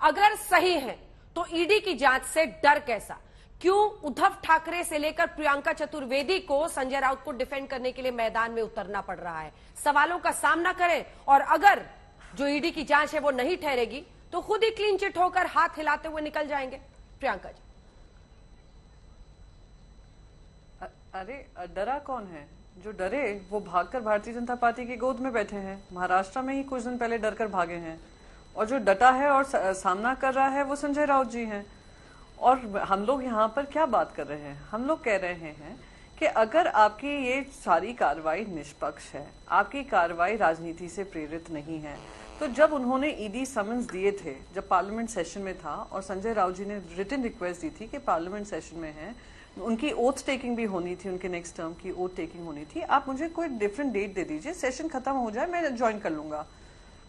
अगर सही है तो ईडी की जांच से डर कैसा? क्यों उद्धव ठाकरे से लेकर प्रियंका चतुर्वेदी को संजय राउत को डिफेंड करने के लिए मैदान में उतरना पड़ रहा है? सवालों का सामना करें, और अगर जो ईडी की जांच है वो नहीं ठहरेगी तो खुद ही क्लीन चिट होकर हाथ हिलाते हुए निकल जाएंगे। प्रियंका जी, अरे डरा कौन है? जो डरे वो भागकर भारतीय जनता पार्टी की गोद में बैठे हैं। महाराष्ट्र में ही कुछ दिन पहले डरकर भागे हैं, और जो डटा है और सामना कर रहा है वो संजय राउत जी हैं। और हम लोग यहाँ पर क्या बात कर रहे हैं? हम लोग कह रहे हैं कि अगर आपकी ये सारी कार्रवाई निष्पक्ष है, आपकी कार्रवाई राजनीति से प्रेरित नहीं है, तो जब उन्होंने ईडी समन्स दिए थे, जब पार्लियामेंट सेशन में था और संजय राउत जी ने रिटन रिक्वेस्ट दी थी कि पार्लियामेंट सेशन में है, उनकी ओथ टेकिंग भी होनी थी, उनके नेक्स्ट टर्म की ओथ टेकिंग होनी थी, आप मुझे कोई डिफरेंट डेट दे दीजिए, सेशन खत्म हो जाए, मैं ज्वाइन कर लूंगा।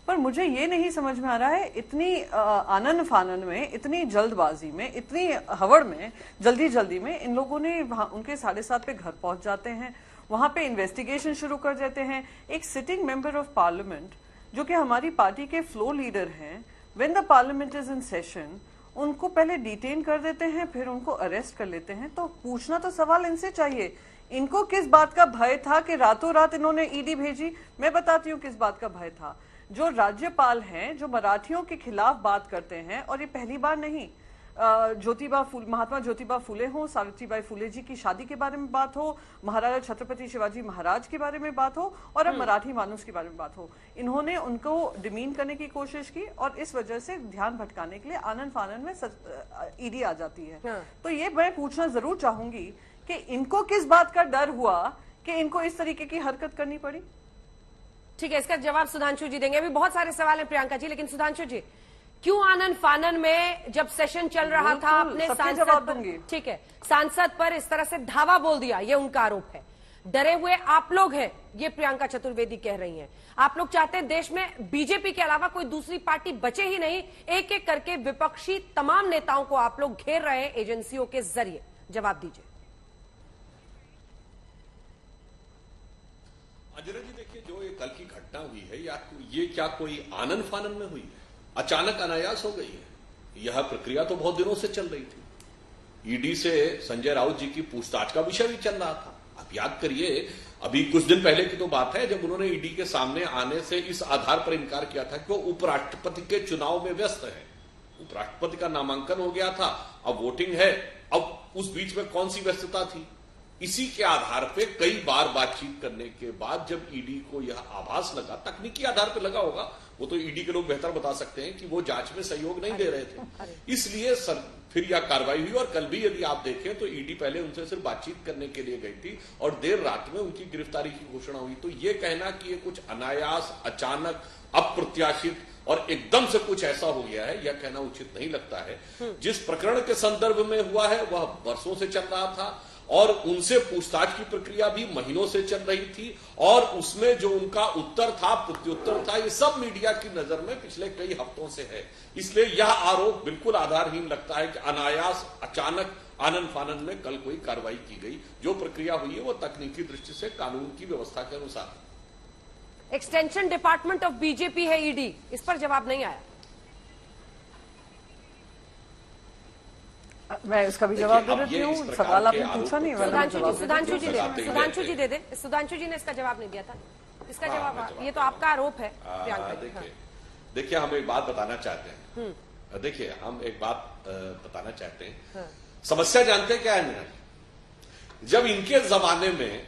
पर मुझे ये नहीं समझ में आ रहा है, इतनी आनन फानन में, इतनी जल्दबाजी में, इतनी हवड़ में, जल्दी जल्दी में इन लोगों ने उनके 7:30 पे घर पहुंच जाते हैं, वहां पे इन्वेस्टिगेशन शुरू कर देते हैं। एक सिटिंग मेंबर ऑफ पार्लियामेंट जो कि हमारी पार्टी के फ्लो लीडर हैं, when the parliament is in session, उनको पहले डिटेन कर देते हैं, फिर उनको अरेस्ट कर लेते हैं। तो पूछना तो सवाल इनसे चाहिए, इनको किस बात का भय था कि रातों रात इन्होंने ईडी भेजी? मैं बताती हूँ किस बात का भय था। जो राज्यपाल हैं, जो मराठियों के खिलाफ बात करते हैं, और ये पहली बार नहीं, महात्मा ज्योतिबा फुले हो, सावित्रीबाई फुले जी की शादी के बारे में बात हो, महाराजा छत्रपति शिवाजी महाराज के बारे में बात हो, और अब मराठी मानुस के बारे में बात हो, इन्होंने उनको डिमीन करने की कोशिश की, और इस वजह से ध्यान भटकाने के लिए आनन फानन में ईडी आ जाती है। तो ये मैं पूछना जरूर चाहूंगी कि इनको किस बात का डर हुआ कि इनको इस तरीके की हरकत करनी पड़ी? ठीक है, इसका जवाब सुधांशु जी देंगे। अभी बहुत सारे सवाल हैं प्रियंका जी, लेकिन सुधांशु जी, क्यों आनन फानन में जब सेशन चल रहा था अपने सांसद पर, ठीक है, सांसद पर इस तरह से धावा बोल दिया, ये उनका आरोप है। डरे हुए आप लोग हैं, ये प्रियंका चतुर्वेदी कह रही हैं। आप लोग चाहते हैं देश में बीजेपी के अलावा कोई दूसरी पार्टी बचे ही नहीं, एक एक करके विपक्षी तमाम नेताओं को आप लोग घेर रहे हैं एजेंसियों के जरिए। जवाब दीजिए। अजय जी, देखिए, जो ये कल की घटना हुई है, या ये क्या कोई आनन फानन में हुई है? अचानक अनायास हो गई है। यह प्रक्रिया तो बहुत दिनों से चल रही थी। ईडी से संजय राउत जी की पूछताछ का विषय भी चल रहा था। आप याद करिए, अभी कुछ दिन पहले की तो बात है जब उन्होंने ईडी के सामने आने से इस आधार पर इनकार किया था कि वो उपराष्ट्रपति के चुनाव में व्यस्त है। उपराष्ट्रपति का नामांकन हो गया था, अब वोटिंग है, अब उस बीच में कौन सी व्यस्तता थी? इसी के आधार पे कई बार बातचीत करने के बाद जब ईडी को यह आभास लगा, तकनीकी आधार पे लगा होगा, वो तो ईडी के लोग बेहतर बता सकते हैं कि वो जांच में सहयोग नहीं दे रहे थे, इसलिए फिर यह कार्रवाई हुई। और कल भी यदि आप देखें तो ईडी पहले उनसे सिर्फ बातचीत करने के लिए गई थी, और देर रात में उनकी गिरफ्तारी की घोषणा हुई। तो ये कहना कि ये कुछ अनायास, अचानक, अप्रत्याशित और एकदम से कुछ ऐसा हो गया है, यह कहना उचित नहीं लगता है। जिस प्रकरण के संदर्भ में हुआ है वह वर्षों से चल रहा था, और उनसे पूछताछ की प्रक्रिया भी महीनों से चल रही थी, और उसमें जो उनका उत्तर था, प्रत्युत्तर था, ये सब मीडिया की नजर में पिछले कई हफ्तों से है। इसलिए यह आरोप बिल्कुल आधारहीन लगता है कि अनायास, अचानक, आनन फानन में कल कोई कार्रवाई की गई। जो प्रक्रिया हुई है वो तकनीकी दृष्टि से कानून की व्यवस्था के अनुसार। एक्सटेंशन डिपार्टमेंट ऑफ बीजेपी है ईडी, इस पर जवाब नहीं आया। मैं इसका भी जवाब दे देती हूँ। सवाल आपने पूछा नहीं, सुधांशु जी दे दे। सुधांशु जी ने इसका जवाब नहीं दिया था, इसका जवाब, ये तो आपका आरोप है। देखिए, हम एक बात बताना चाहते हैं। देखिए, हम एक बात बताना चाहते हैं। समस्या जानते हैं क्या है? जब इनके जमाने में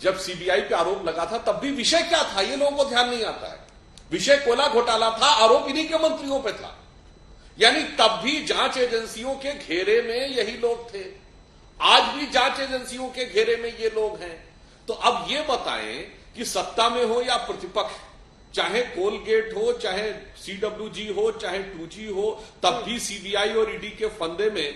जब सीबीआई पे आरोप लगा था, तब भी विषय क्या था ये लोगों को ध्यान नहीं आता है। विषय कोयला घोटाला था, आरोप इन्हीं के मंत्रियों पे था। यानी तब भी जांच एजेंसियों के घेरे में यही लोग थे, आज भी जांच एजेंसियों के घेरे में ये लोग हैं। तो अब ये बताएं कि सत्ता में हो या प्रतिपक्ष, चाहे कोलगेट हो, चाहे सीडब्ल्यूजी हो, चाहे 2G हो, तब भी सीबीआई और ईडी के फंदे में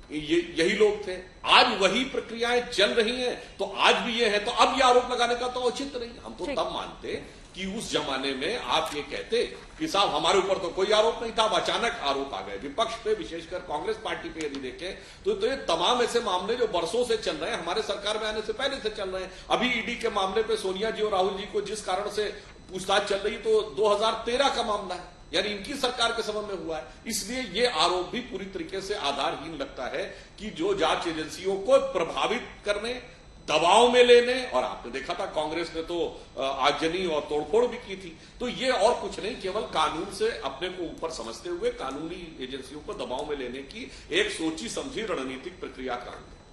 यही लोग थे। आज वही प्रक्रियाएं चल रही हैं, तो आज भी ये है। तो अब ये आरोप लगाने का तो औचित्य नहीं। हम तो तब मानते कि उस जमाने में आप ये कहते कि साहब हमारे ऊपर तो कोई आरोप नहीं था, अब अचानक आरोप आ गए विपक्ष पे, विशेषकर कांग्रेस पार्टी पे यदि देखें तो ये तमाम ऐसे मामले जो वर्षों से चल रहे हैं, हमारे सरकार में आने से पहले से चल रहे हैं। अभी ईडी के मामले पे सोनिया जी और राहुल जी को जिस कारण से पूछताछ चल रही, तो 2013 का मामला है, यानी इनकी सरकार के समय में हुआ है। इसलिए ये आरोप भी पूरी तरीके से आधारहीन लगता है कि जो जांच एजेंसियों को प्रभावित करने, दबाव में लेने, और आपने देखा था कांग्रेस ने तो आगजनी और तोड़फोड़ भी की थी। तो ये और कुछ नहीं, केवल कानून से अपने को ऊपर समझते हुए कानूनी एजेंसियों को दबाव में लेने की एक सोची समझी रणनीतिक प्रक्रिया का अंग है।